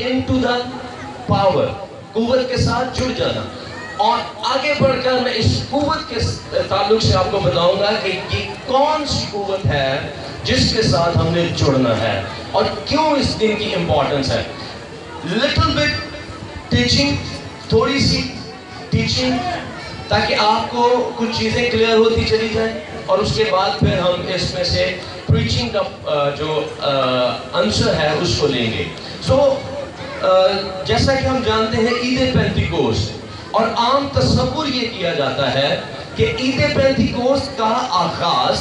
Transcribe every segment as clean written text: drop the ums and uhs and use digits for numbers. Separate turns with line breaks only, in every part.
into the power, قوت کے ساتھ جڑ جانا. اور آگے بڑھ کر میں اس قوت کے تعلق سے آپ کو بتاؤں گا کہ یہ کون سی قوت ہے جس کے ساتھ ہم نے جڑنا ہے اور کیوں اس دن کی امپورٹنس ہے. لٹل بٹ ٹیچنگ، تھوڑی سی ٹیچنگ، تاکہ آپ کو کچھ چیزیں کلیئر ہوتی چلی جائیں، اور اس کے بعد پھر ہم اس میں سے پریچنگ کا جو آنسر ہے اس کو لیں گے. جیسا کہ ہم جانتے ہیں عید پینتیکوسٹ، اور عام تصور یہ کیا جاتا ہے کہ عید پینتیکوسٹ کا آغاز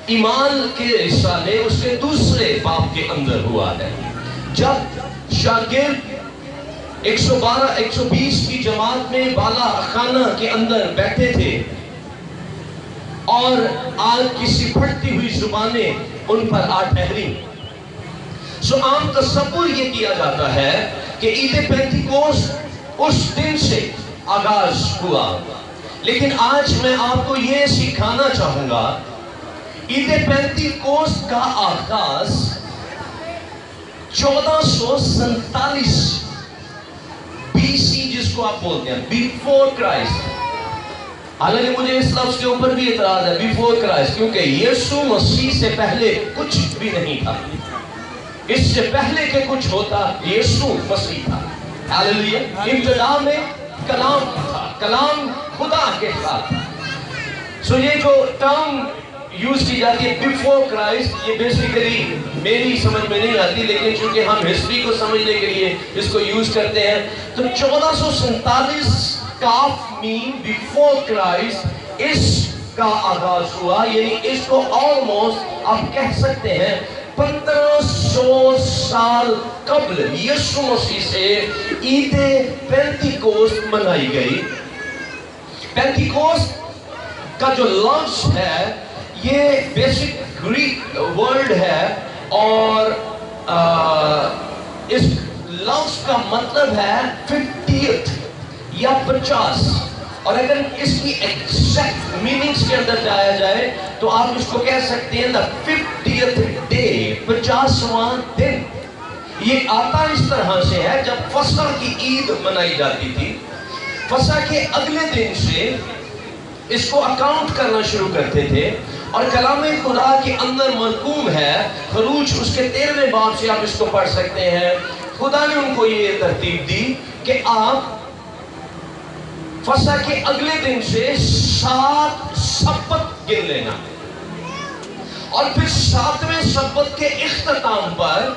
ایمان کے رسالے اس کے دوسرے باب کے اندر ہوا ہے، جب شاگرد 120 کی جماعت میں بالا خانہ کے اندر بیٹھے تھے اور آگ کی سی پھٹتی ہوئی زبانیں ان پر آ ٹھہری. عام تصور یہ کیا جاتا ہے کہ عید پینتیکوسٹ اس دن سے آغاز ہوا، لیکن آج میں آپ کو یہ سکھانا چاہوں گا عید پینتیکوسٹ کا آغاز 1447 BC جس کو آپ بولتے ہیں، بیفور کرائسٹ. حالانکہ مجھے اس لفظ کے اوپر بھی اعتراض ہے، بیفور کرائسٹ، کیونکہ یسوع مسیح سے پہلے کچھ بھی نہیں تھا. اس سے پہلے کہ کچھ ہوتا یسوع مسیح تھا. ہاللیلویا. ابتدا میں کلام تھا، کلام خدا کے ساتھ تھا. یہ جو ٹرم یوز کی جاتی ہے بیفور کرائسٹ، یہ بیسیکلی میری سمجھ میں نہیں آتی، لیکن چونکہ ہم ہسٹری کو سمجھنے کے لیے اس کو یوز کرتے ہیں، تو 1447 کاف مین بیفور کرائسٹ اس کا آغاز ہوا. یعنی اس کو آلموسٹ آپ کہہ سکتے ہیں 1500 سال قبل یسوع مسیح سے عید پینتیکوسٹ منائی گئی. پینتیکوسٹ کا جو لفظ ہے یہ بیسک گریک ورڈ ہے، اور اس لفظ کا مطلب ہے 50th یا 50. اور اگر اس کی ایگزیکٹ میننگز کے اندر جایا جائے تو آپ اس کو کہہ سکتے ہیں the 50th day، 50واں دن. یہ آتا اس طرح سے ہے جب فصح کی عید منائی جاتی تھی، فصح کے اگلے دن سے اس کو اکاؤنٹ کرنا شروع کرتے تھے. اور کلام خدا کے اندر مرقوم ہے، خروج اس کے 13ویں باب سے آپ اس کو پڑھ سکتے ہیں. خدا نے ان کو یہ ترتیب دی کہ آپ فصح کے اگلے دن سے 7 سبت گن لینا، اور پھر 7ویں سبت کے اختتام پر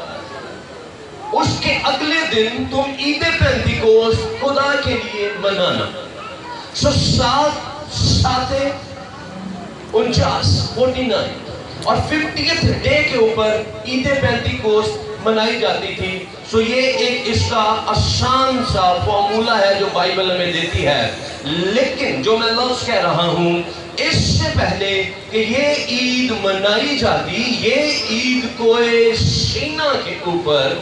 اس کے اگلے دن تم عید پینتیکوسٹ خدا کے لیے منانا. 7 7 49 اور 50th ڈے کے اوپر عید پینتیکوسٹ منائی جاتی تھی. یہ ایک اس کا آسان سا فارمولا ہے جو بائبل ہمیں دیتی ہے. لیکن جو میں لفظ کہہ رہا ہوں، اس سے پہلے کہ یہ عید منائی جاتی، یہ عید کوہ سینا کے اوپر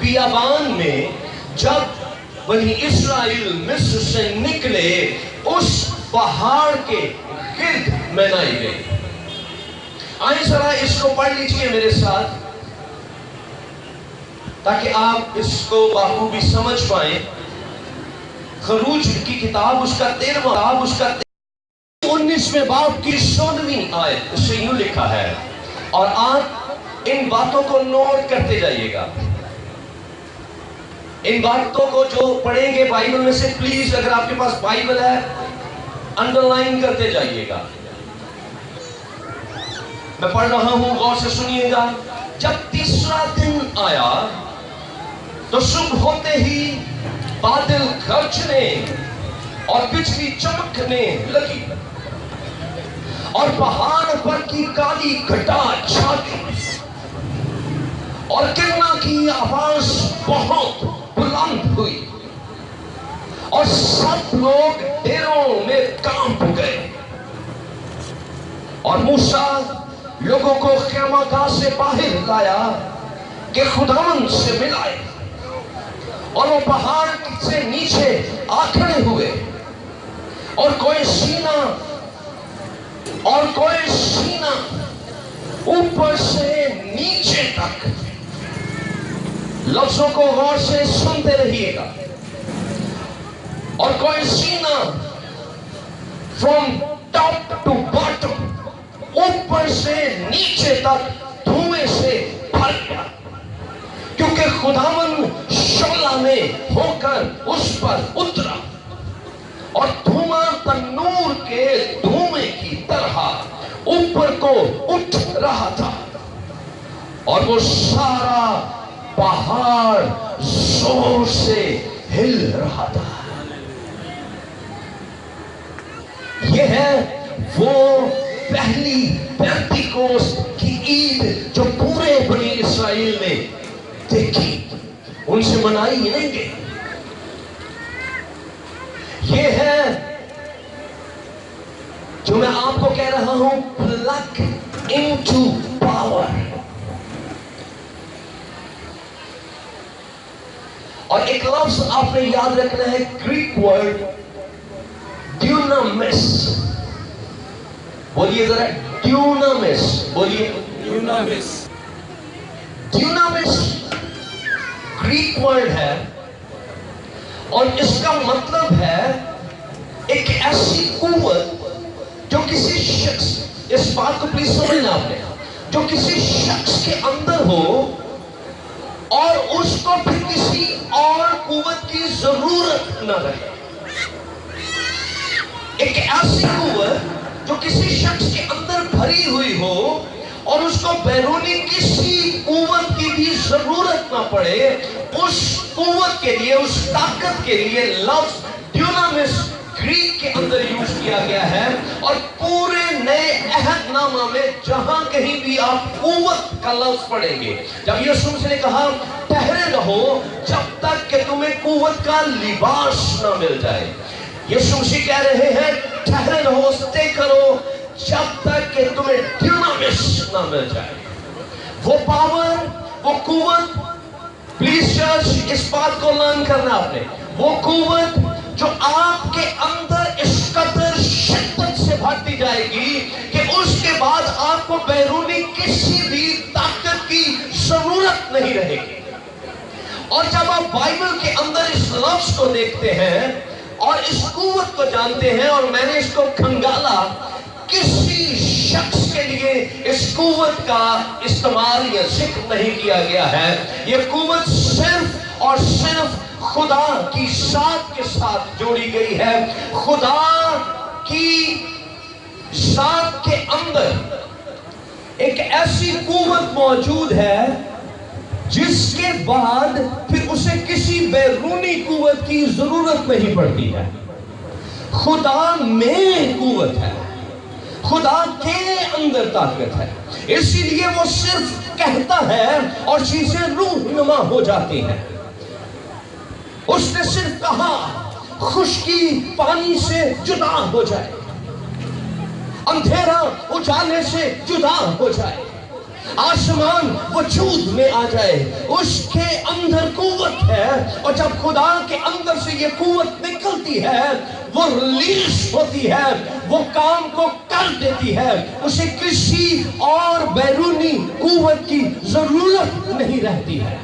بیابان میں جب بنی اسرائیل مصر سے نکلے اس پہاڑ کے گرد منائی گئی. آئیں ذرا اس کو پڑھ لیجئے میرے ساتھ تاکہ آپ اس کو بخوبی سمجھ پائیں. خروج کی کتاب اس کا 13واں باب، اس کا 19ویں باب کی 16ویں آیت، اس سے یوں لکھا ہے، اور آپ ان باتوں کو نوٹ کرتے جائیے گا. ان باتوں کو جو پڑھیں گے بائبل میں سے، پلیز اگر آپ کے پاس بائبل ہے انڈرلائن کرتے جائیے گا. میں پڑھ رہا ہوں، غور سے سنیے گا. جب تیسرا دن آیا تو صبح ہوتے ہی بادل گرجنے اور بجلی چمکنے لگی، اور پہاڑ پر کی کالی گھٹا چھا گئی، اور گرنا کی آواز بہت بلند ہوئی، اور سب لوگ ڈیروں میں کانپ گئے. اور موسیٰ لوگوں کو خیمہ گاہ سے باہر لایا کہ خداوند سے ملائے، اور وہ پہاڑ سے نیچے آ کھڑے ہوئے، اور کوئی سینہ اوپر سے نیچے تک लफ्जों को गौर से सुनते रहिएगा और कोई सीना फ्रॉम टॉप टू बॉटम, ऊपर से नीचे तक धुएं से भर गया, क्योंकि खुदावन शोला में होकर उस पर उतरा और धुआं तन्नूर के धुएं की तरह ऊपर को उठ रहा था और वो सारा पहाड़ जोर से हिल रहा था। यह है वो पहली पेंटिकोस्ट की ईद जो पूरे बनी इस्राएल ने देखी, उनसे मनाई नहीं गई। ये है जो मैं आपको कह रहा हूं, प्लग इनटू पावर। और एक लफ्ज आपने याद रखना है, ग्रीक वर्ड ड्यूनामिस। बोलिए जरा, ड्यूनामिस बोलिए।
ड्यूनामिस।
ड्यूनामिस ग्रीक वर्ड है और इसका मतलब है एक ऐसी कुव्वत जो किसी शख्स, इस बात को प्लीज समझना आपने, जो किसी शख्स के अंदर हो और उसको फिर किसी और कुव्वत की जरूरत न रहे। एक ऐसी कुव्वत जो किसी शख्स के अंदर भरी हुई हो और उसको बैरूनी किसी कुव्वत की भी जरूरत ना पड़े, उस कुव्वत के लिए, उस ताकत के लिए लफ्ज ड्यूनामिस ग्रीक के अंदर यूज किया गया है। और पूरे नए अहदनामा में जहां कहीं भी आप कुव्वत का लफ्ज पढ़ेंगे, जब यीशु मसीह ने कहा ठहरे रहो जब तक कि तुम्हें कुव्वत का लिबास ना मिल जाए, यीशु मसीह कह रहे हैं ठहरे रहो, स्टे करो जब तक कि तुम्हें ड्यूनामिस ना मिल जाए। वो पावर, वो कुव्वत, प्लीज चर्च इस बात को लर्न करना आपने, वो कुव्वत जो आपके अंदर इस कदर शिद्दत से भरती जाएगी कि उसके बाद आपको बैरूनी किसी भी ताकत की जरूरत नहीं रहेगी। और जब आप बाइबल के अंदर इस लफ्ज को देखते हैं और इस कुव्वत को जानते हैं, और मैंने इसको खंगाला, किसी शख्स के लिए इस कुव्वत का इस्तेमाल या जिक्र नहीं किया गया है। यह कुव्वत सिर्फ और सिर्फ खुदा की जात के साथ जोड़ी गई है। खुदा की जात के अंदर एक ऐसी कुव्वत मौजूद है जिसके बाद फिर उसे किसी बैरूनी कुव्वत की जरूरत नहीं पड़ती है। खुदा में कुव्वत है, खुदा के अंदर ताकत है, इसीलिए वो सिर्फ कहता है और चीजें रूहनुमा हो जाती हैं। उसने सिर्फ कहा खुश्की पानी से जुदा हो जाए, अंधेरा उजाले से जुदा हो जाए, आसमान वजूद में आ जाए। उसके अंदर कुव्वत है, और जब खुदा के अंदर से ये कुव्वत निकलती है, वो रिलीज होती है, वो काम को कर देती है, उसे किसी और बैरूनी कुव्वत की जरूरत नहीं रहती है।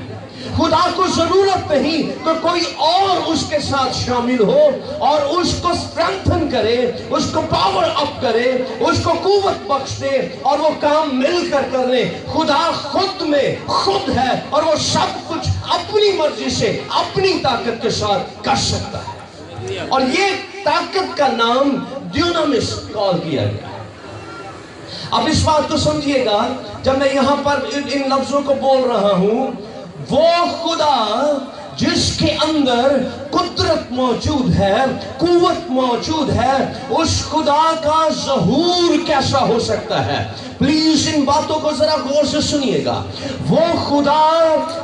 खुदा को जरूरत नहीं तो कोई और उसके साथ शामिल हो और उसको स्ट्रेंथन करे, उसको पावर अप करे, उसको कुव्वत बख्श दे और वो काम मिलकर कर ले। खुदा खुद में खुद है और वो सब कुछ अपनी मर्जी से, अपनी ताकत के साथ कर सकता है, और ये ताकत का नाम ड्यूनामिस कॉल किया गया। अब इस बात को समझिएगा, जब मैं यहां पर इन लफ्जों को बोल रहा हूं, वो खुदा जिसके अंदर कुदरत मौजूद है, कुव्वत मौजूद है, उस खुदा का ज़हूर कैसा हो सकता है? प्लीज इन बातों को जरा गौर से सुनिएगा। वो खुदा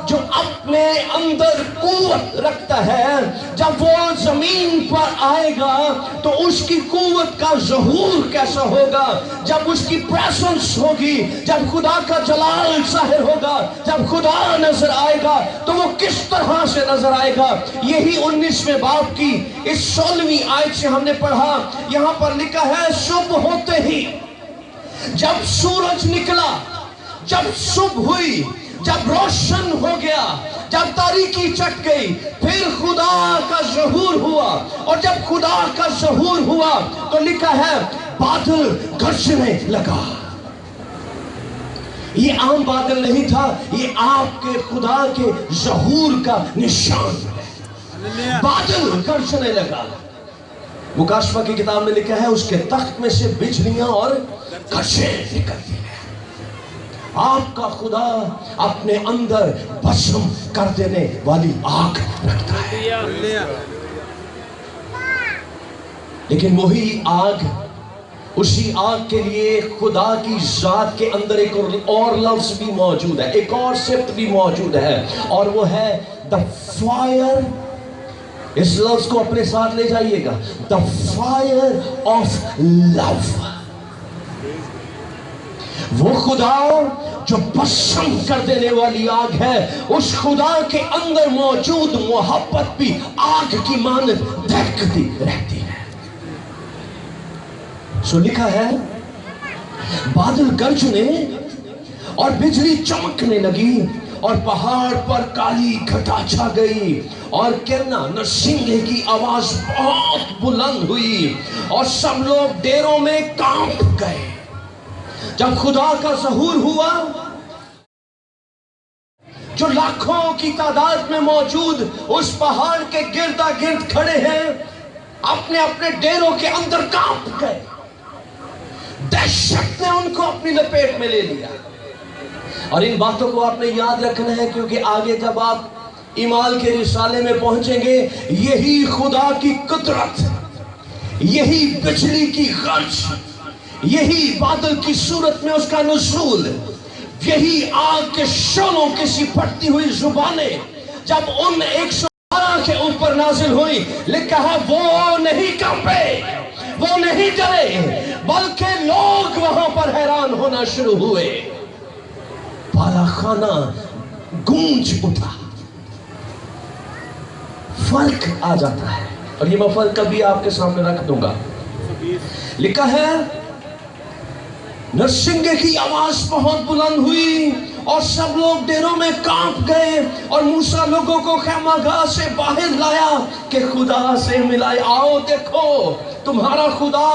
जो अपने अंदर कुव्वत रखता है, जब वो जमीन पर आएगा तो उसकी कुव्वत का ज़हूर कैसा होगा? जब उसकी प्रेजेंस होगी, जब खुदा का जलाल ज़ाहिर होगा, जब खुदा नजर आएगा तो वो किस तरह से नजर आएगा? यही 19वें बाब की इस 16वीं आयत से हमने पढ़ा। यहां पर लिखा है, सुबह होते ही जब सूरज निकला, जब सुबह हुई, जब रोशन हो गया, जब तारीकी चट गई, फिर खुदा का ज़हूर हुआ, और जब खुदा का ज़हूर हुआ तो लिखा है बादल गरजने लगा। ये आम बादल नहीं था, ये आपके खुदा के ज़हूर का निशान है। बादल गरजने लगा। मुकाशवा की किताब में लिखा है उसके तख्त में से बिजलियां और गरजें निकलती हैं। आपका खुदा अपने अंदर भस्म कर देने वाली आग रखता है, लेकिन वही आग, उसी आग के लिए खुदा की जात के अंदर एक और लफ्ज भी मौजूद है, एक और सिफ्त भी मौजूद है, और वो है द फायर। इस लफ्ज को अपने साथ ले जाइएगा, द फायर ऑफ लव। वो खुदा जो भस्म कर देने वाली आग है, उस खुदा के अंदर मौजूद मोहब्बत भी आग की मानद दहकती रहती है। सो लिखा है बादल गरजने और बिजली चमकने लगी, और पहाड़ पर काली घटा छा गई, और कहना नरसिंगे की आवाज बहुत बुलंद हुई, और सब लोग डेरों में कांप गए। जब खुदा का ज़हूर हुआ, जो लाखों की तादाद में मौजूद उस पहाड़ के गिरदा गिर्द खड़े हैं, अपने अपने डेरों के अंदर कांप गए। दहशत ने उनको अपनी लपेट में ले लिया। और इन बातों को आपने याद रखना है, क्योंकि आगे जब आप ईमाल के रिसाले में पहुंचेंगे, यही खुदा की कुदरत, यही बिजली की गरज, यही बादल की सूरत में उसका नुज़ूल, यही आग के शोलों की सी फटती हुई जुबानें जब उन 112 के ऊपर नाजिल हुई, लिखा है वो नहीं कंपे, वो नहीं डरे, बल्कि लोग वहां पर हैरान होना शुरू हुए। बालाखाना गूंज उठा। फर्क आ जाता है, और ये मैं फर्क कभी आपके सामने रख दूंगा। लिखा है नरसिंगे की आवाज बहुत बुलंद हुई, और सब लोग डेरों में कांप गए, और मूसा लोगों को खैमागाह से बाहर लाया कि खुदा से मिलाए। आओ देखो, तुम्हारा खुदा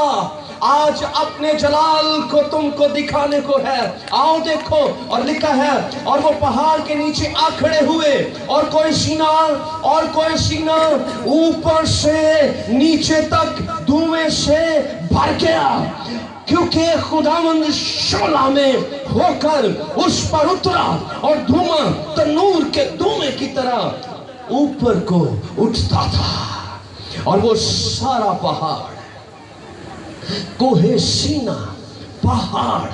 आज अपने जलाल को तुमको दिखाने को है, आओ देखो। और लिखा है और वो पहाड़ के नीचे आ खड़े हुए, और कोई सीना ऊपर से नीचे तक धुएं से भर गया, क्योंकि खुदावंद शोला में होकर उस पर उतरा, और धुआं तनूर के धुएं की तरह ऊपर को उठता था। और वो सारा पहाड़, कोहे सीना पहाड़,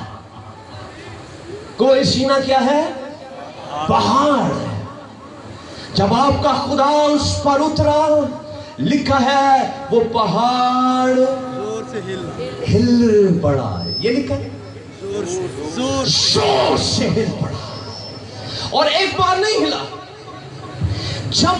कोहे सीना क्या है? पहाड़। जब आपका खुदा उस पर उतरा, लिखा है वो पहाड़ हिल पड़ा। ये लिखा है जोर से हिल पड़ा, और एक बार नहीं हिला, जब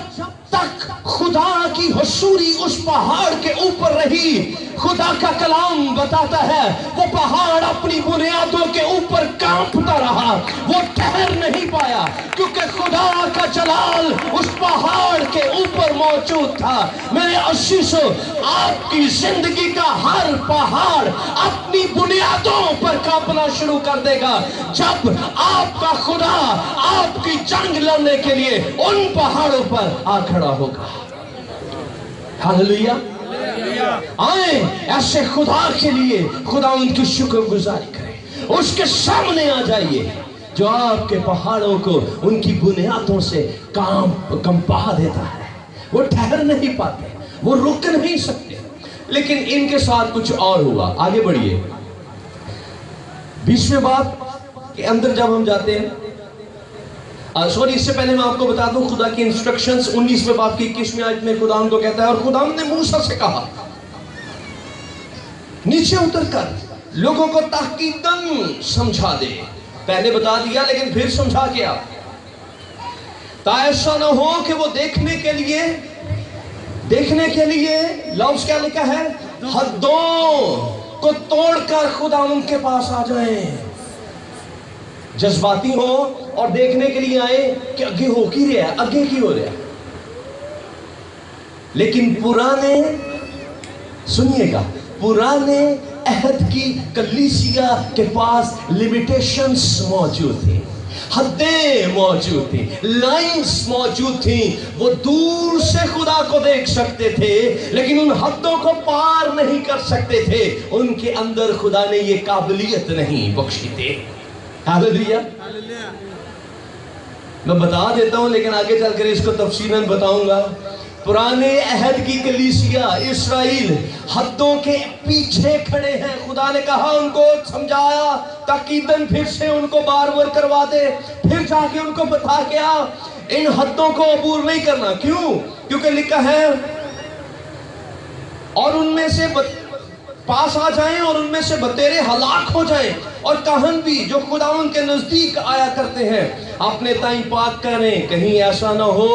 तक खुदा की हुजूरी उस पहाड़ के ऊपर रही। खुदा का कलाम बताता है वो पहाड़ अपनी बुनियादों के ऊपर कांपता रहा, वो ठहर नहीं पाया, क्योंकि खुदा का जलाल उस पहाड़ के ऊपर मौजूद था। मेरे अज़ीज़ों, आपकी जिंदगी का हर पहाड़ अपनी बुनियादों पर कांपना शुरू कर देगा जब आपका खुदा आपकी जंग लड़ने के लिए उन पहाड़ों पर आ खड़ा होगा। हालेलुया। आए ऐसे खुदा के लिए खुदा उनकी शुक्रगुजारी करें, उसके सामने आ जाइए जो आपके पहाड़ों को उनकी बुनियादों से कंपा देता है। वो ठहर नहीं पाते, वो रुक नहीं सकते, लेकिन इनके साथ कुछ और हुआ। आगे बढ़िए, 20वें बाब के अंदर जब हम जाते हैं, सॉरी इससे पहले मैं आपको बता दूं खुदा की इंस्ट्रक्शंस 19वें बाब की 21वें आयत में खुदा को कहता है, और खुदा ने मूसा से कहा नीचे उतरकर लोगों को ताकीदन समझा दे। पहले बता दिया लेकिन फिर समझा के आप, ताकि ऐसा ना हो कि वो देखने के लिए लफ्ज क्या लिखा है, हदों को तोड़कर खुदा उनके पास आ जाए। जज्बाती हो और देखने के लिए आए कि अगे हो की रहा है, अगे की हो रहा है। लेकिन पुराने, सुनिएगा, पुराने अहद की कलीसिया के पास लिमिटेशंस मौजूद थी, हदें मौजूद थी, लाइंस मौजूद थी। वो दूर से खुदा को देख सकते थे लेकिन उन हदों को पार नहीं कर सकते थे। उनके अंदर खुदा ने ये काबिलियत नहीं बख्शी थी। हालेलुया। मैं बता देता हूं लेकिन आगे चलकर इसको तफसीलन बताऊंगा। पुराने अहद की कलीसिया इस्राएल हदों के पीछे खड़े हैं। खुदा ने कहा, उनको समझाया ताकीदन फिर से उनको बार बार करवा दे, फिर जाके उनको बता के आ, इन हदों को अबूर नहीं करना। क्यों? क्योंकि लिखा है और उनमें से पास आ जाएं और उनमें से बतेरे हलाक हो जाएं, और कहन भी जो खुदा उनके नजदीक आया करते हैं अपने ताई पाक करें, कहीं ऐसा ना हो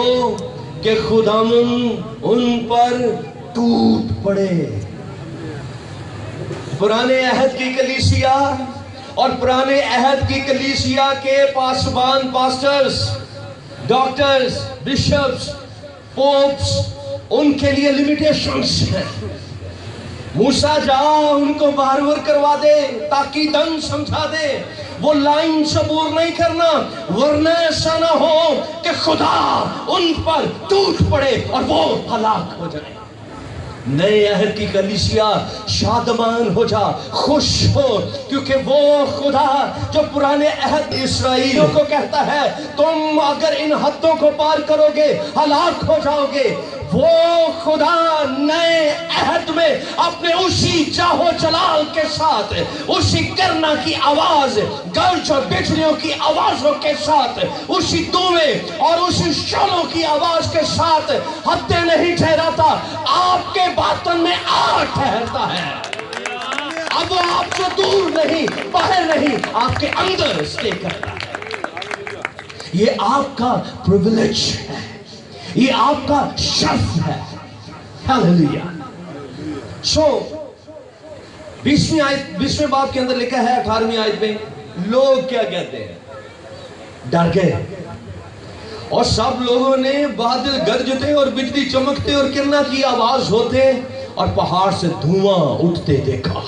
कि खुदावंद उन पर टूट पड़े। पुराने अहद की कलीसिया और पुराने अहद की कलीसिया के पासबान, पास्टर्स, डॉक्टर्स, बिशप्स, पोप्स, उनके लिए लिमिटेशंस हैं। मूसा जा उनको बार बार करवा दे, ताकि दन समझा दे, वो लाइन सबूर नहीं करना, वरना ऐसा ना हो कि खुदा उन पर टूट पड़े और वो हलाक हो जाए। नए अहद की कलीसिया शादमान हो जा, खुश हो, क्योंकि वो खुदा जो पुराने अहद इस्राएलियों को कहता है तुम अगर इन हदों को पार करोगे हलाक हो जाओगे, वो खुदा नए अहद में अपने उसी जाहो जलाल के साथ, उसी करना की आवाज, गर्ज और बिजलियों की आवाजों के साथ, उसी धुएं और उसी शोलों की आवाज के साथ हत्या नहीं ठहराता, आपके बातन में आ ठहरता है। अब वो आपसे दूर नहीं, बाहर नहीं, आपके अंदर स्टे करता है। ये आपका प्रिविलेज है, ये आपका शर्फ है। हालेलुया। सो 20वें बाब के अंदर लिखा है 18वीं आयत में, लोग क्या कहते हैं? डर गए और सब लोगों ने बादल गरजते और बिजली चमकते और किरणा की आवाज होते और पहाड़ से धुआं उठते देखा।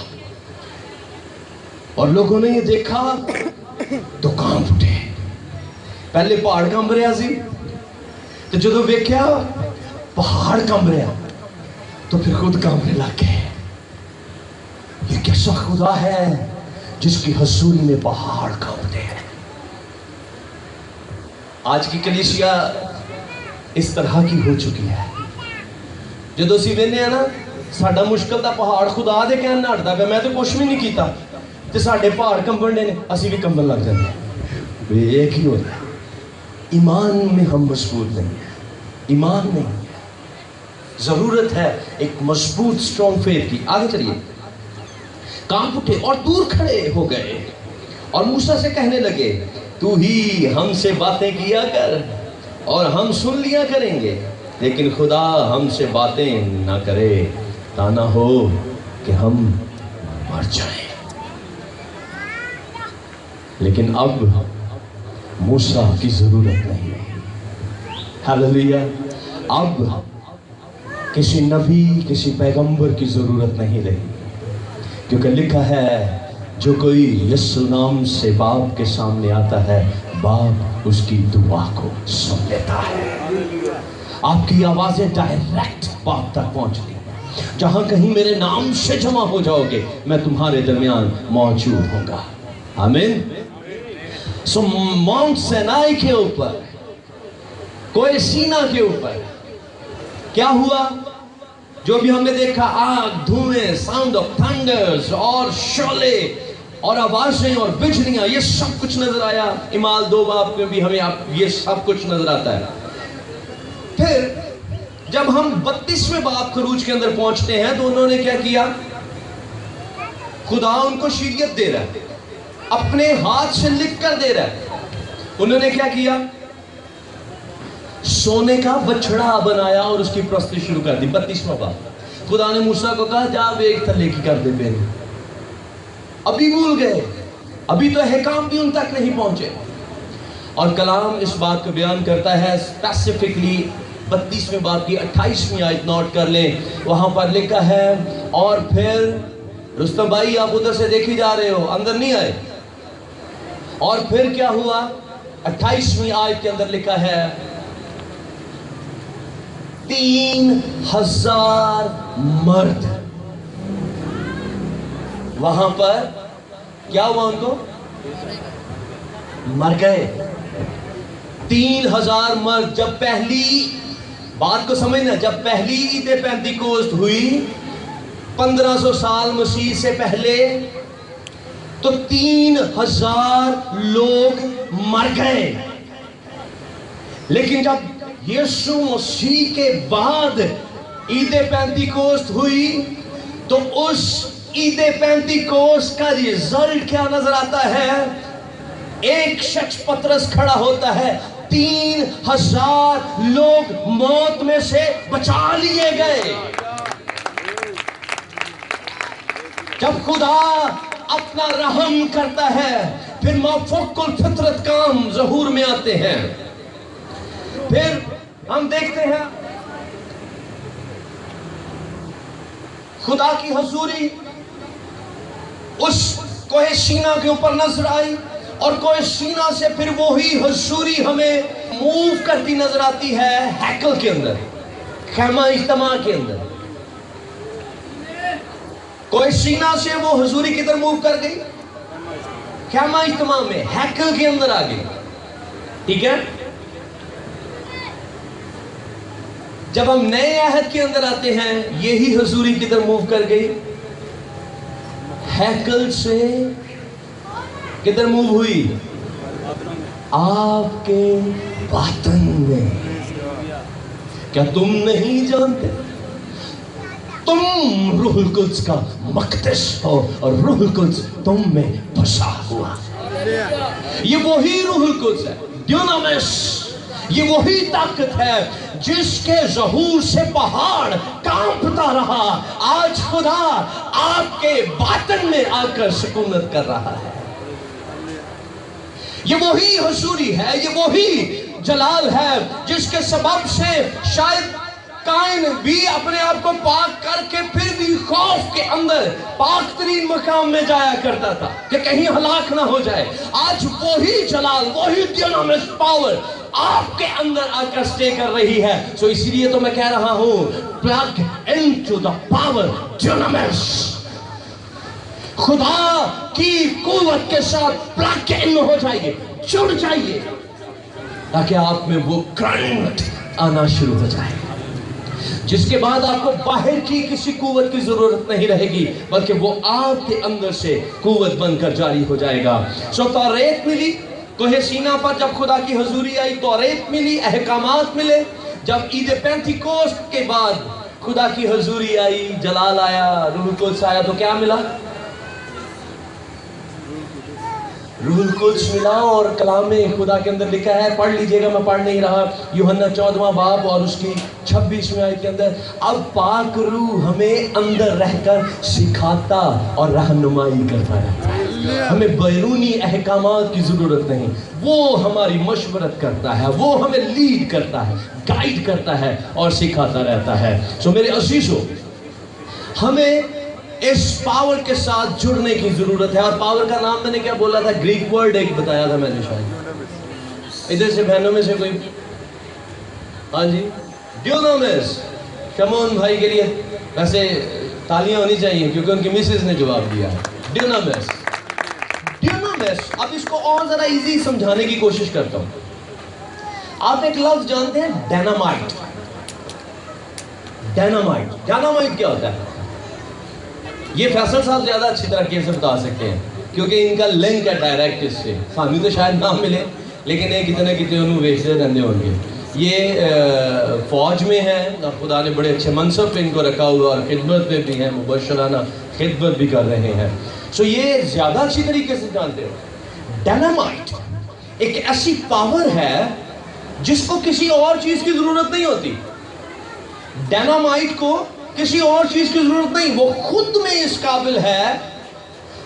और लोगों ने ये देखा तो कांप उठे। पहले पहाड़ कंब रहा सी, तो जो वेख्या पहाड़ कंब रहा तो फिर खुद कंबने लग गए। ये कैसा खुदा है जिसकी हजूरी में पहाड़ कांपते हैं। आज की कलीसिया इस तरह की हो चुकी है। जो ਅਸੀਂ ਵੇਖਦੇ ਆ ਨਾ ਸਾਡਾ ਮੁਸ਼ਕਲ ਦਾ ਪਹਾੜ ਖੁਦਾ ਦੇ ਕਹਿਣ ਨਾਲ ਹਟਦਾ ਪਿਆ, ਮੈਂ ਤਾਂ ਕੁਝ ਵੀ ਨਹੀਂ ਕੀਤਾ ਤੇ ਸਾਡੇ ਪਹਾੜ ਕੰਬਣ ਨੇ, ਅਸੀਂ ਵੀ ਕੰਬਣ ਲੱਗ ਜਾਂਦੇ ਹਾਂ। ਇਹ ਕੀ ਹੋ ਰਿਹਾ? ईमान में हम मजबूत नहीं है, ईमान नहीं है। जरूरत है एक मजबूत स्ट्रॉन्ग फेथ की। आगे चलिए। कांप उठे और दूर खड़े हो गए और मूसा से कहने लगे, तू ही हमसे बातें किया कर और हम सुन लिया करेंगे, लेकिन खुदा हमसे बातें ना करे, ताना हो कि हम मर जाएं। लेकिन अब मूसा की जरूरत नहीं है। हालेलुया। अब किसी नबी, किसी पैगंबर की जरूरत नहीं रही, क्योंकि लिखा है जो कोई यीशु नाम से बाप के सामने आता है, बाप उसकी दुआ को सुन लेता है। आपकी आवाजें डायरेक्ट बाप तक पहुंचती हैं। जहां कहीं मेरे नाम से जमा हो जाओगे, मैं तुम्हारे दरमियान मौजूद होगा। आमीन। सो माउंट सिनाई के ऊपर, कोई सीना के ऊपर क्या हुआ? जो भी हमने देखा, आग, धुएं, साउंड ऑफ थंडर्स और शोले और आवाजें और बिजलियां, ये सब कुछ नजर आया। इमाल 2 बाब में भी हमें ये सब कुछ नजर आता है। फिर जब हम 32वें बाब खरूज के अंदर पहुंचते हैं तो उन्होंने क्या किया? खुदा उनको शीरियत दे रहा है, अपने हाथ से लिख कर दे रहा है। उन्होंने क्या किया? सोने का बछड़ा बनाया और उसकी प्रस्तुति शुरू कर दी। 32वां बाब। खुदा ने मूसा को कहा, जा वेग थले की कर दे बेन। अभी भूल गए, ابھی تو احکام بھی ان تک نہیں پہنچے. اور کلام اس بات کو بیان کرتا ہے اسپیسیفکلی 32ویں باب کی 28ویں آیت نوٹ کر لیں. وہاں پر لکھا ہے اور پھر رستم بھائی آپ ادھر سے دیکھی جا رہے ہو, اندر نہیں آئے. اور پھر کیا ہوا؟ 28ویں آیت کے اندر لکھا ہے 3000 مرد. وہاں پر کیا ہوا؟ ان کو مر گئے. 3000 مرد. جب پہلی بات کو سمجھنا, جب پہلی عید پینتیکوست ہوئی 1500 سال مسیح سے پہلے, تو 3000 لوگ مر گئے. لیکن جب یسوع مسیح کے بعد عید پینتیکوست ہوئی تو اس عید پینتیکوست کا ریزلٹ کیا نظر آتا ہے؟ ایک شخص پطرس کھڑا ہوتا ہے, 3000 لوگ موت میں سے بچا لیے گئے. جب خدا اپنا رحم کرتا ہے پھر مافوق الفطرت کام ظہور میں آتے ہیں. پھر ہم دیکھتے ہیں خدا کی حضوری اس کوہ سینا کے اوپر نظر آئی, اور کوہ سینا سے پھر وہی حضوری ہمیں موو کرتی نظر آتی ہے ہیکل کے اندر, خیمہ اجتماع کے اندر. کوہ سینا سے وہ حضوری کدھر موو کر گئی؟ خیمہ اجتماع میں, ہیکل کے اندر آ گئی. ٹھیک ہے. جب ہم نئے عہد کے اندر آتے ہیں یہی حضوری کدھر موو کر گئی؟ ہیکل سے کدھر موو ہوئی؟ آپ کے باطن میں. کیا تم نہیں جانتے تم روح القدس کا مقدس ہو اور روح القدس تم میں بسا ہوا؟ یہ وہی روح القدس ہے, ڈیونامس. یہ وہی طاقت ہے جس کے ظہور سے پہاڑ کانپتا رہا. آج خدا آپ کے باطن میں آ کر سکونت کر رہا ہے. یہ وہی حضوری ہے, یہ وہی جلال ہے جس کے سبب سے شاید قائن بھی اپنے آپ کو پاک کر کے پھر بھی خوف کے اندر پاک ترین مقام میں جایا کرتا تھا کہ کہیں ہلاک نہ ہو جائے. آج وہی جلال, وہی ڈینامس پاور آپ کے اندر آ کر سٹے کر رہی ہے. سو اسی لیے تو میں کہہ رہا ہوں پلگ انٹو دا پاور ڈینامس. خدا کی قوت کے ساتھ پلگ ان ہو جائیے, جڑ جائیے, تاکہ آپ میں وہ کرنٹ آنا شروع ہو جائے, جس کے بعد آپ کو باہر کی کسی قوت کی ضرورت نہیں رہے گی, بلکہ وہ آپ کے اندر سے قوت بن کر جاری ہو جائے گا. سو توریت ملی کوہ سینا پر, جب خدا کی حضوری آئی توریت ملی, احکامات ملے. جب عید پینتیکوست کے بعد خدا کی حضوری آئی, جلال آیا, روح القدس آیا, تو کیا ملا؟ روح القدس ملا. اور کلام خدا کے اندر لکھا ہے, پڑھ لیجئے گا, میں پڑھ نہیں رہا, یوحنا 14واں باب اور اس کی 26ویں آیت کے اندر, اب پاک روح ہمیں اندر رہ کر سکھاتا اور رہنمائی کرتا رہتا ہے. ہمیں بیرونی احکامات کی ضرورت نہیں, وہ ہماری مشورت کرتا ہے, وہ ہمیں لیڈ کرتا ہے, گائیڈ کرتا ہے اور سکھاتا رہتا ہے. سو میرے عزیزو, ہمیں اس پاور کے ساتھ جڑنے کی ضرورت ہے. اور پاور کا نام میں نے کیا بولا تھا؟ گریک ورڈ ایک بتایا تھا میں نے شاید. ادھر سے بہنوں میں سے کوئی؟ ہاں جی, ڈیونامس. شمون بھائی کے لیے ویسے تالیاں ہونی چاہیے کیونکہ ان کی مسز نے جواب دیا. ڈیونامس. ڈیونامس. اب اس کو اور ذرا ایزی سمجھانے کی کوشش کرتا ہوں. آپ ایک لفظ جانتے ہیں ڈائنامائٹ. ڈائنامائٹ. ڈائنامائٹ کیا ہوتا ہے؟ یہ فیصل صاحب زیادہ اچھی طرح سے بتا سکتے ہیں کیونکہ ان کا لنک ہے ڈائریکٹ اس سے. سامنے تو شاید نہ ملے لیکن یہ کتنے کتنے انہوں ویچتے رہنے ہوں گے. یہ فوج میں ہیں اور خدا نے بڑے اچھے منصب پہ ان کو رکھا ہوا, اور خدمت پہ بھی ہیں, مبشرانہ خدمت بھی کر رہے ہیں. سو یہ زیادہ اچھی طریقے سے جانتے ہو. ڈائنامائٹ ایک ایسی پاور ہے جس کو کسی اور چیز کی ضرورت نہیں ہوتی. ڈائنامائٹ کو کسی اور چیز کی ضرورت نہیں, وہ خود میں اس قابل ہے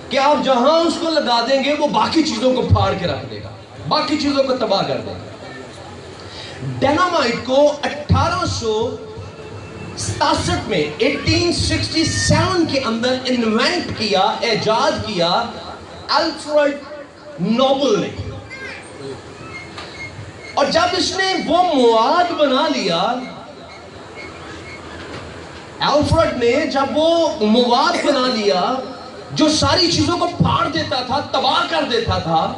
کہ آپ جہاں اس کو لگا دیں گے وہ باقی چیزوں کو پھاڑ کے رکھ دے گا, باقی چیزوں کو تباہ کر دے گا. ڈینامائٹ کو 1867 میں 1867 کے اندر انوینٹ کیا, ایجاد کیا الفریڈ نوبل نے. اور جب اس نے وہ مواد بنا لیا, الفریڈ نے جب وہ مواد بنا لیا جو ساری چیزوں کو پھاڑ دیتا تھا, تباہ کر دیتا تھا,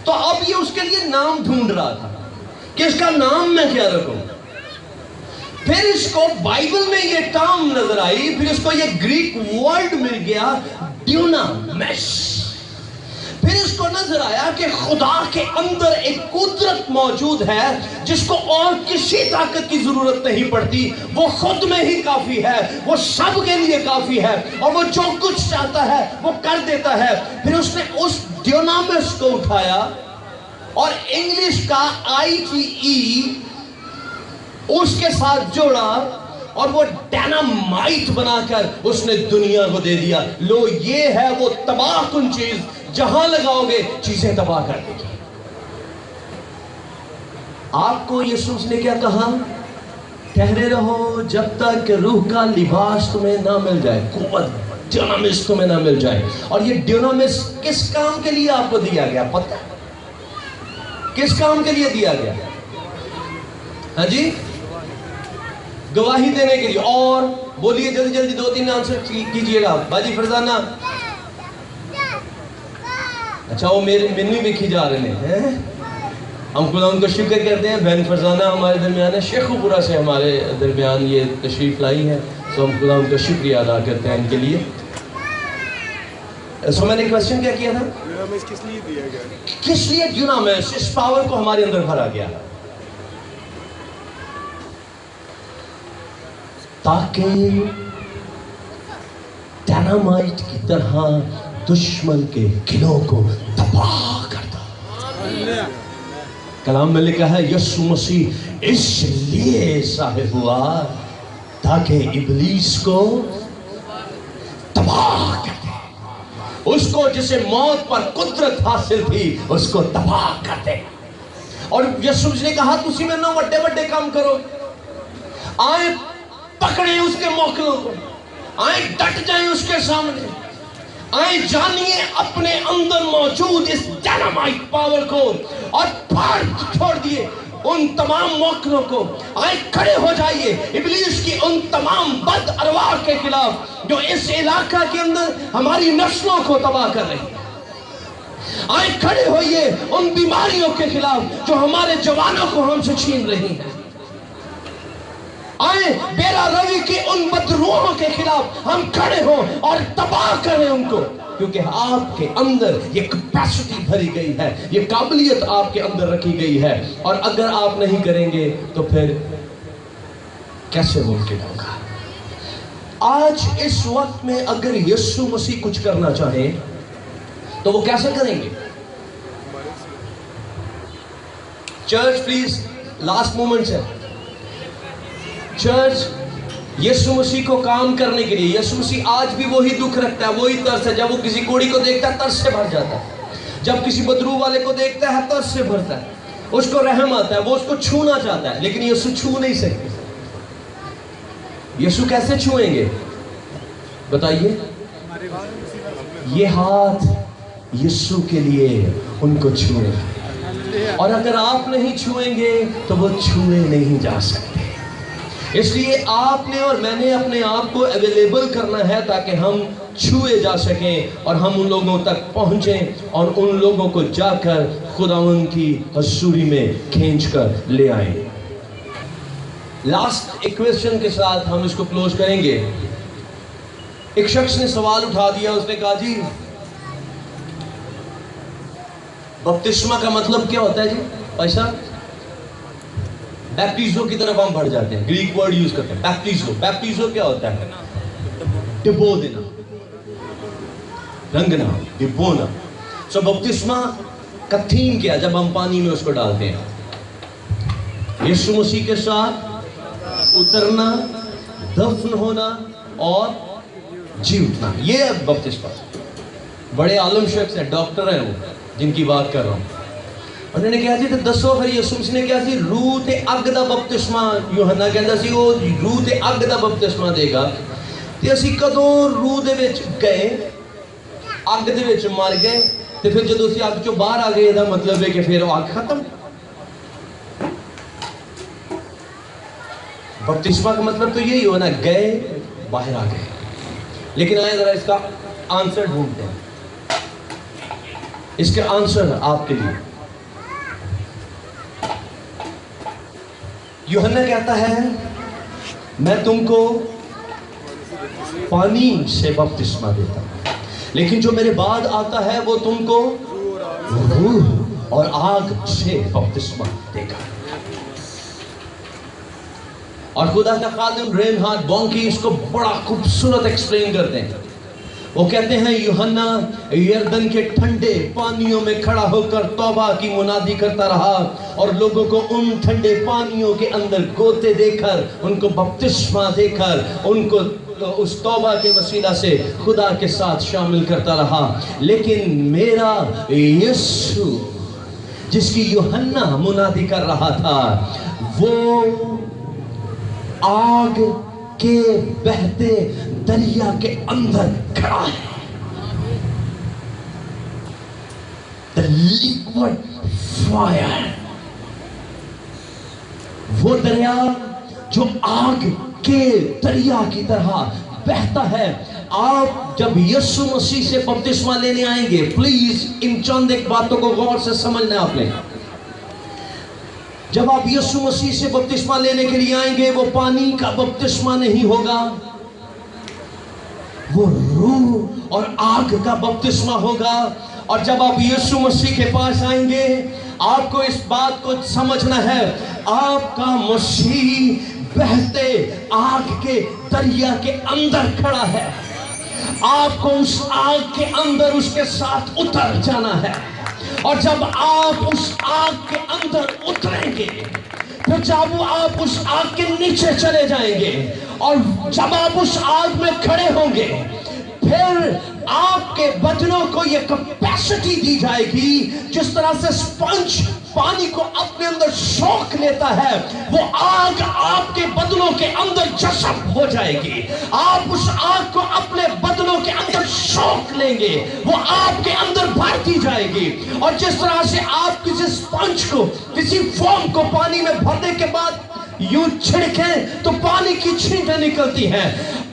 تو اب یہ اس کے لیے نام ڈھونڈ رہا تھا کہ اس کا نام میں کیا رکھوں. پھر اس کو بائبل میں یہ ٹرم نظر آئی, پھر اس کو یہ گریک ورڈ مل گیا ڈیونامس. پھر اس کو نظر آیا کہ خدا کے اندر ایک قدرت موجود ہے جس کو اور کسی طاقت کی ضرورت نہیں پڑتی, وہ خود میں ہی کافی ہے, وہ سب کے لیے کافی ہے, اور وہ جو کچھ چاہتا ہے وہ کر دیتا ہے. پھر اس نے اس ڈیونامس کو اٹھایا اور انگلش کا ITE اس کے ساتھ جوڑا, اور وہ ڈینامائٹ بنا کر اس نے دنیا کو دے دیا. لو یہ ہے وہ تباہ کن چیز, جہاں لگاؤ گے چیزیں تباہ کر دے گی. آپ کو یسوع نے کیا کہا؟ ٹھہرے رہو جب تک کہ روح کا لباس تمہیں نہ مل جائے, قوت ڈینامس تمہیں نہ مل جائے. اور یہ ڈینامس کس کام کے لیے آپ کو دیا گیا پتہ ہے؟ کس کام کے لیے دیا گیا؟ ہاں جی, گواہی دینے کے لیے. اور بولیے جلدی جلدی 2-3 آنسر کیجئے گا. باجی فرزانہ, اچھا وہ میرے منو بھی کھی جا رہے ہیں. ہم خدا ان کو شکر کرتے ہیں, بہن فرزانہ ہمارے درمیان ہے, شیخ پورا سے ہمارے درمیان یہ تشریف لائی ہے, تو ہم خدا ان کا شکریہ ادا کرتے ہیں ان کے لیے. سو میں نے کویسچن کیا کیا تھا؟ ڈیونامس کس لیے دیا گیا؟ کس لیے ڈیونامس, اس پاور کو ہمارے اندر بھرا گیا؟ تاکہ ڈینامائٹ کی طرح دشمن کے قلعوں کو تباہ کرتا. کلام میں لکھا ہے یسوع مسیح اس لیے ظاہر ہوا تاکہ ابلیس کو تباہ کر دے. اس کو جسے موت پر قدرت حاصل تھی اس کو تباہ کر دے. اور یسوع نے کہا تسی میں نہ وڈے وڈے کام کرو, آئیں پکڑیں اس کے موکلوں کو, آئیں ڈٹ جائیں اس کے سامنے, آئیں جانیے اپنے اندر موجود اس ڈینامائٹ پاور کو, اور پھاڑ چھوڑ دیے ان تمام موکلوں کو. آئیں کھڑے ہو جائیے ابلیس کی ان تمام بد ارواح کے خلاف جو اس علاقہ کے اندر ہماری نسلوں کو تباہ کر رہی ہے. آئیں کھڑے ہوئیے ان بیماریوں کے خلاف جو ہمارے جوانوں کو ہم سے چھین رہی ہیں. آئیں بیرا روی کی ان بدروحوں کے خلاف ہم کھڑے ہوں اور تباہ کریں ان کو, کیونکہ آپ کے اندر یہ کیپیسٹی بھری گئی ہے, یہ قابلیت آپ کے اندر رکھی گئی ہے. اور اگر آپ نہیں کریں گے تو پھر کیسے ممکن ہوگا؟ آج اس وقت میں اگر یسوع مسیح کچھ کرنا چاہیں تو وہ کیسے کریں گے؟ چرچ پلیز, لاسٹ مومنٹس ہے. چرچ یسوع مسیح کو کام کرنے کے لیے, یسوع مسیح آج بھی وہی دکھ رکھتا ہے, وہی ترس ہے. جب وہ کسی کوڑی کو دیکھتا ہے ترس سے بھر جاتا ہے, جب کسی بدرو والے کو دیکھتا ہے ترس سے بھرتا ہے, اس کو رحم آتا ہے, وہ اس کو چھونا چاہتا ہے, لیکن یسوع چھو نہیں سکتے. یسوع کیسے چھوئیں گے بتائیے؟ یہ ہاتھ یسوع کے لیے ان کو چھوئیں, اور اگر آپ نہیں چھوئیں گے تو وہ چھوئے نہیں جا سکتے. اس لیے آپ نے اور میں نے اپنے آپ کو اویلیبل کرنا ہے تاکہ ہم چھوئے جا سکیں اور ہم ان لوگوں تک پہنچیں اور ان لوگوں کو جا کر خداوند کی حضوری میں کھینچ کر لے آئیں. لاسٹ ایک کویسچن کے ساتھ ہم اس کو کلوز کریں گے. ایک شخص نے سوال اٹھا دیا, اس نے کہا جی بپتسمہ کا مطلب کیا ہوتا ہے؟ جی بھائی صاحب, بیپٹیزو کی طرف ہم بڑھ جاتے ہیں, گریک ورڈ یوز کرتے ہیں بیپٹیزو. بیپٹیزو کیا ہوتا ہے؟ ڈبو دینا, رنگنا, ڈبونا. سو بپتسمہ کا تھیم کیا جب ہم پانی میں اس کو ڈالتے ہیں؟ یسوع مسیح کے ساتھ اترنا, دفن ہونا اور جی اٹھنا, یہ ہے بپتسمہ. बड़े आलम शख्स है, डॉक्टर है वो जिनकी बात कर रहा हूँ। उन्होंने कहा जी तो दसो फिर यसू मसीह ने कहा सी रूह ते अग दा बपतिस्मा यूहन्ना कहंदा सी ਉਹ रूह ते अग दा बपतिस्मा देगा ਤੇ ਅਸੀਂ ਕਦੋਂ रूह ਦੇ ਵਿੱਚ ਗਏ, ਅੱਗ ਦੇ ਵਿੱਚ ਮਰ ਗਏ ਤੇ ਫਿਰ ਜਦੋਂ ਅਸੀਂ ਅੱਗ ਚੋਂ ਬਾਹਰ ਆ ਗਏ ਇਹਦਾ ਮਤਲਬ ਹੈ ਕਿ ਫਿਰ ਉਹ ਅੱਗ ਖਤਮ। बपतिस्मा का मतलब तो यही हो ना, गए बाहर आ गए। लेकिन आए जरा इसका आंसर ढूंढते हैं, इसके आंसर आपके लिए। यूहन्ना कहता है मैं तुमको पानी से बपतिस्मा देता हूं, लेकिन जो मेरे बाद आता है वो तुमको रूह और आग से बपतिस्मा देगा। और खुदा का खादिम रेनहार्ड बॉन्की इसको बड़ा खूबसूरत एक्सप्लेन करते हैं। वो कहते हैं यूहन्ना यरदन के ठंडे पानियों में खड़ा होकर तौबा की मुनादी करता रहा और लोगों को उन ठंडे पानियों के अंदर गोते देकर, उनको बपतिस्मा देकर, उनको उस तौबा के वसीला से खुदा के साथ शामिल करता रहा। लेकिन मेरा यीशु जिसकी यूहन्ना मुनादी कर रहा था वो आग के बहते दरिया के अंदर खड़ा है। The liquid fire, वो दरिया जो आग के दरिया की तरह बहता है। आप जब यीशु मसीह से बपतिस्मा लेने आएंगे, प्लीज इन चंद एक बातों को गौर से समझना आपने। जब आप यीशु मसीह से बपतिस्मा लेने के लिए आएंगे, वो पानी का बपतिस्मा नहीं होगा, वो रूह और आग का बपतिस्मा होगा। और जब आप यीशु मसीह के पास आएंगे, आपको इस बात को समझना है, आपका मसीह बहते आग के दरिया के अंदर खड़ा है। आपको उस आग के अंदर उसके साथ उतर जाना है। और जब आप उस आग के अंदर उतरेंगे, फिर जब आप उस आग के नीचे चले जाएंगे और जब आप उस आग में खड़े होंगे, फिर आपके बदनों को ये कैपेसिटी दी जाएगी, जिस तरह से स्पंज पानी को अपने अंदर सोख लेता है, वो आग आपके बदनों के अंदर जज़ब हो जाएगी। आप उस आग को अपने बदनों के अंदर सोख लेंगे, वो आपके अंदर भरती जाएगी। और जिस तरह से आप किसी स्पंज को, किसी फोम को पानी में भरने के बाद यूं छिड़कें तो पानी की छींटें निकलती हैं।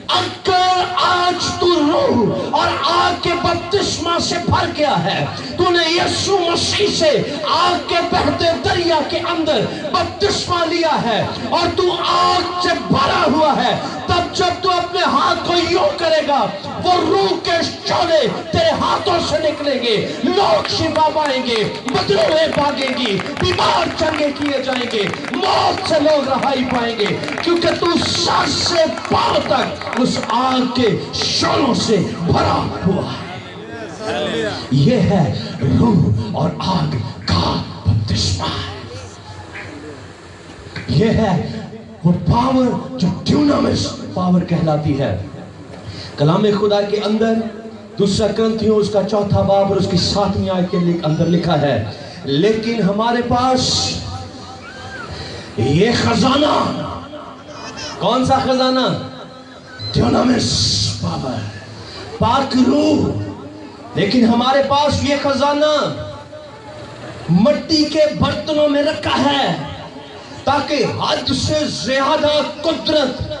अगर आज तू रूह और आग के बपतिस्मा से भर गया है, तूने यीशु मसीह से आग के बहते दरिया के अंदर बपतिस्मा लिया है और तू आग से भरा हुआ है, तब जब तू अपने हाथ को यूं करेगा, वो रूह के शोले तेरे हाथों से निकलेंगे, लोग शिफा पाएंगे, बदरूहें भागेंगी, बीमार चंगे किए जाएंगे, मौत से लोग रहाई पाएंगे, क्योंकि तू सर से पांव तक उस आग के शोलों से भरा हुआ है। ये है रूह और आग का बपतिस्मा। ये है वो पावर जो ड्यूनामिस पावर कहलाती है। कलाम खुदा के अंदर दूसरा ग्रंथियों उसका 4 बाब और उसकी 7वीं आयत के अंदर लिखा है, लेकिन हमारे पास ये खजाना, कौन सा खजाना? ड्यूनामिस पावर, पाक रूह। लेकिन हमारे पास ये खजाना मिट्टी के बर्तनों में रखा है, ताकि हद से ज्यादा कुदरत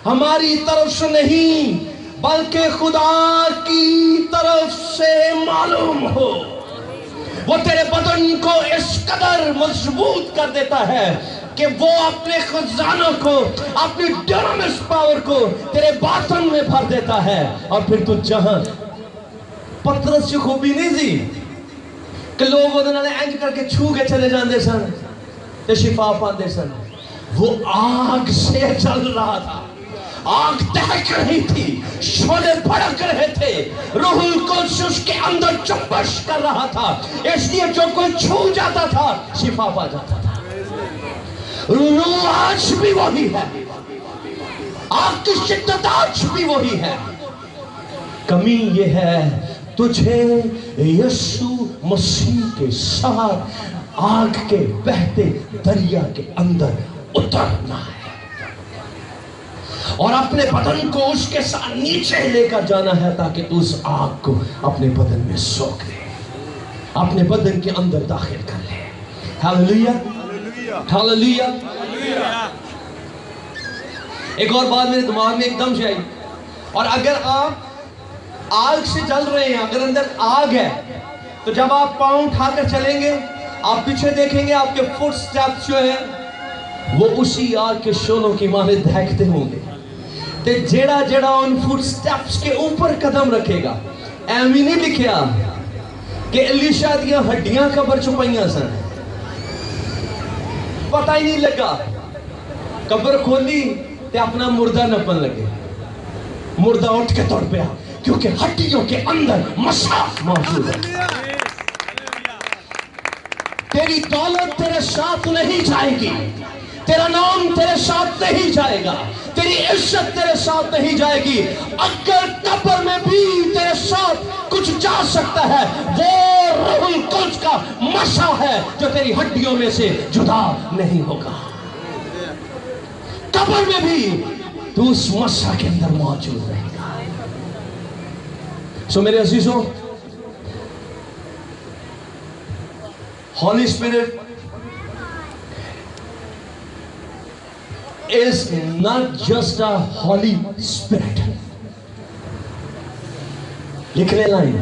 हमारी तरफ से नहीं बल्कि खुदा की तरफ से मालूम हो। वो तेरे बदन को इस कदर मजबूत कर देता है कि वो अपने खजानों को, अपनी ड्यूनामिस पावर को तेरे बातन में भर देता है। और फिर तू जहां पतरस की खूबी नहीं थी कि लोग उन्होंने इंज करके छू के चले जाते सन ते शिफा पाते सन, वो आग से जल रहा था, आग दहक रही थी, शोले भड़क रहे थे, रूहुल कुद्स उसके अंदर चंबश कर रहा था, इसलिए जो कोई छू जाता था शिफा पा जाता था। रूह आज भी वही है, आग की शिद्दत आज भी वही है। कमी ये है तुझे यीशु मसीह के साथ आग के बहते दरिया के अंदर उतरना है और अपने बदन को उसके साथ नीचे लेकर जाना है, ताकि तू उस आग को अपने बदन में सोख ले, अपने बदन के अंदर दाखिल कर ले। Hallelujah, hallelujah. एक और बात मेरे दिमाग में एकदम से आई, और अगर आप आग से जल रहे हैं, अगर अंदर आग है, तो जब आप पांव उठाकर चलेंगे, आप पीछे देखेंगे, आपके फुट स्टेप्स जो है वो उसी आग के शोलों की माने दहकते होंगे। ते जेड़ा जेड़ा उन फुट स्टेप्स के ऊपर कदम रखेगा, एवं नहीं लिखिया कि एलीशा दियां हड्डियां कबर छुपाइयां सन, पता ही नहीं लगा, कबर खोली ते अपना मुर्दा नपन लगे, मुर्दा उठ के तोड़ पिया, क्योंकि हड्डियों के अंदर मसा मौजूद है। तेरी दौलत तेरे साथ नहीं जाएगी, तेरा नाम तेरे साथ नहीं जाएगा, तेरी इज्जत तेरे साथ नहीं जाएगी। अगर कब्र में भी तेरे साथ कुछ जा सकता है, वो रूहुल कुद्स का मसा है जो तेरी हड्डियों में से जुदा नहीं होगा। कब्र में भी तू उस मसा के अंदर मौजूद रहेगा। सो मेरे अजीजों, Holy Spirit is not just a Holy Spirit. लिख ले line,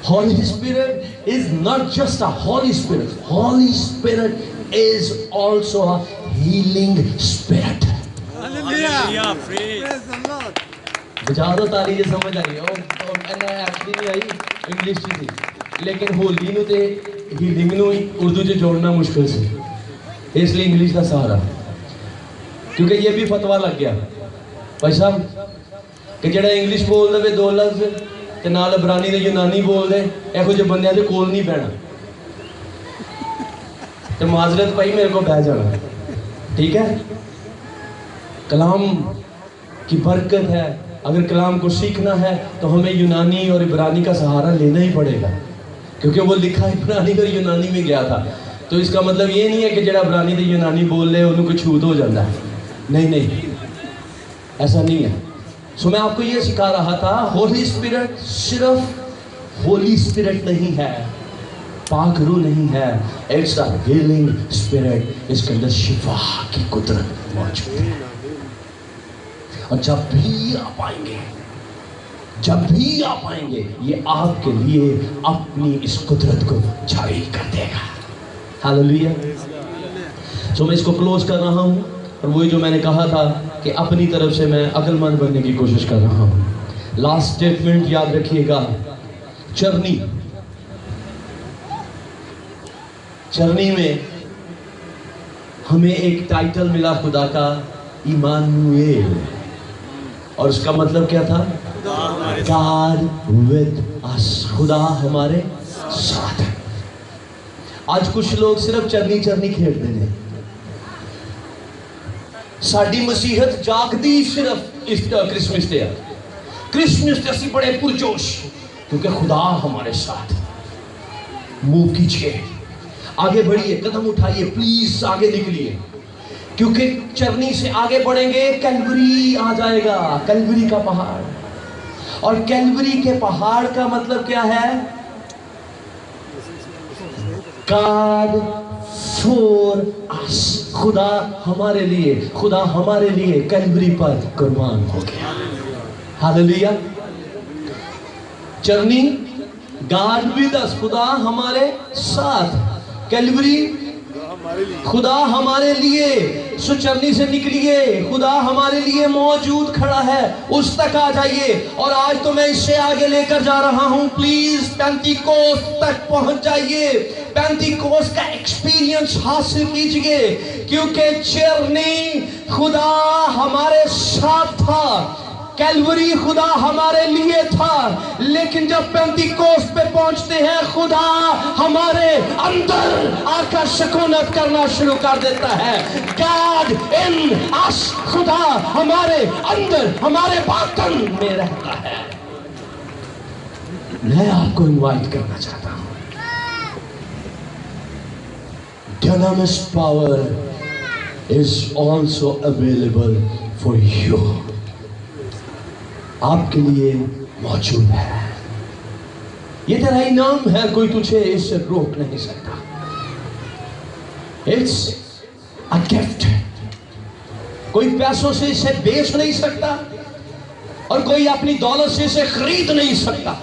Holy Spirit is not just a Holy Spirit. Holy Spirit is also a healing spirit.
Hallelujah. Praise the Lord.
बजा दो ताली जे समझ आई। और एक्चुअली नहीं आई, इंग्लिश की थी, लेकिन होली नू ते हीलिंग नू उर्दू च जोड़ना मुश्किल से, इसलिए इंग्लिश का सहारा, क्योंकि ये भी फतवा लग गया भाई साहब कि जेड़ा इंग्लिश बोल दे 2 लफ्ज़ ते नाल इब्रानी ते यूनानी बोल दे, इहो ਜਿਹੇ ਬੰਦਿਆਂ ਦੇ ਕੋਲ नहीं बहना, तो माजरत भाई मेरे को बह जाना, ठीक है। कलाम की बरकत है, अगर कलाम को सीखना है तो हमें यूनानी और इब्रानी का सहारा लेना ही पड़ेगा, क्योंकि वो लिखा इब्रानी और यूनानी में गया था। तो इसका मतलब ये नहीं है कि जरा इब्रानी तो यूनानी बोल ले उन्हें कुछ छूत हो जाता है, नहीं नहीं, ऐसा नहीं है। सो मैं आपको ये सिखा रहा था, होली स्पिरिट सिर्फ होली स्पिरिट नहीं है, पाक रूह नहीं है, इट्स अ हीलिंग स्पिरिट, इसके अंदर शिफा की कुदरत मौजूद है। और जब भी आप आएंगे, जब भी आप आएंगे, ये आपके लिए अपनी इस कुदरत को जारी कर देगा। हालेलुया। सो मैं इसको क्लोज कर रहा हूँ, और वही जो मैंने कहा था कि अपनी तरफ से मैं अक्लमंद बनने की कोशिश कर रहा हूँ। लास्ट स्टेटमेंट याद रखिएगा, चरनी, चरनी में हमें एक टाइटल मिला खुदा का, इमानुएल, और उसका मतलब क्या था? God with us, खुदा हमारे साथ है। आज कुछ लोग सिर्फ चरनी चरनी खेलते हैं, साड़ी मसीहत जागदी सिर्फ इस क्रिसमस ते है। क्रिसमस ते असी बड़े पुरजोश, क्योंकि खुदा हमारे साथ। मूव कीजिए, आगे बढ़िए, कदम उठाइए, प्लीज आगे निकलिए, क्योंकि चरनी से आगे बढ़ेंगे कैलवरी आ जाएगा, कैलवरी का पहाड़। और कैलवरी के पहाड़ का मतलब क्या है? God for us, खुदा हमारे लिए, खुदा हमारे लिए कैलवरी पर कुर्बान हो गया। हालेलुया। चरनी, God with us, खुदा हमारे साथ, कैलवरी खुदा हमारे लिए। सो चरनी से निकलिए, खुदा हमारे लिए मौजूद खड़ा है, उस तक आ जाइए। और आज तो मैं इससे आगे लेकर जा रहा हूं, प्लीज पेंटिकोस्ट तक पहुंच जाइए, पेंटिकोस्ट का एक्सपीरियंस हासिल कीजिए, क्योंकि चरनी खुदा हमारे साथ था, कैलवरी खुदा हमारे लिए था, लेकिन जब पेंटिकोस्ट पे पहुंचते हैं, खुदा हमारे अंदर आकर सुकूनत करना शुरू कर देता है। God in us, खुदा हमारे अंदर, हमारे बातन में रहता है। मैं आपको इनवाइट करना चाहता हूं. Dunamis power is also available for you. आपके लिए मौजूद है. ये तेरा इनाम है, कोई तुझे इससे रोक नहीं सकता. It's a gift. कोई पैसों से इसे बेच नहीं सकता और कोई अपनी दौलत से इसे खरीद नहीं सकता.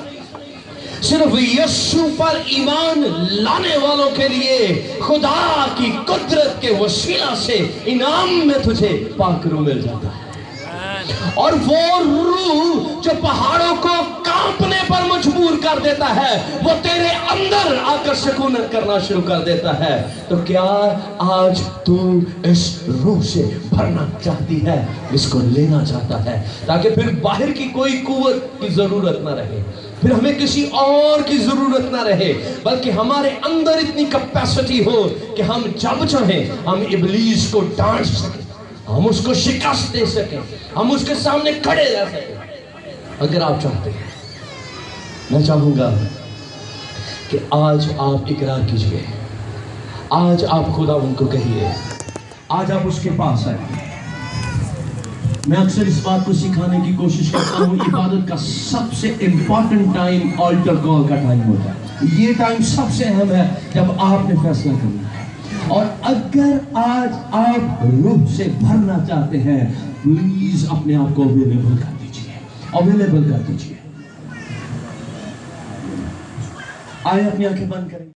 सिर्फ यीशु पर ईमान लाने वालों के लिए खुदा की कुदरत के वसीला से इनाम में तुझे पाक रूह मिल जाता है. और वो रूह जो पहाड़ों को कांपने पर मजबूर कर देता है, वो तेरे अंदर आकर सुकून करना शुरू कर देता है. तो क्या आज तू इस रूह से भरना चाहती है, इसको लेना चाहता है, ताकि फिर बाहर की कोई कुव्वत की जरूरत ना रहे, फिर हमें किसी और की जरूरत ना रहे, बल्कि हमारे अंदर इतनी कैपेसिटी हो कि हम जब चाहें हम इब्लीस को डांट सकें, हम उसको शिकस्त दे सकें, हम उसके सामने खड़े रह सकें. अगर आप चाहते हैं, मैं चाहूंगा कि आज आप इकरार कीजिए, आज आप खुदा उनको कहिए, आज आप उसके पास आए. मैं अक्सर इस बात को सिखाने की कोशिश करता हूँ, इबादत का सबसे इंपॉर्टेंट टाइम ऑल्टर कॉल का टाइम होता है. ये टाइम सबसे अहम है जब आपने फैसला करना है. और अगर आज आप रूह से भरना चाहते हैं, प्लीज अपने आप को अवेलेबल कर दीजिए, अवेलेबल कर दीजिए. आइए अपनी आंखें बंद करें.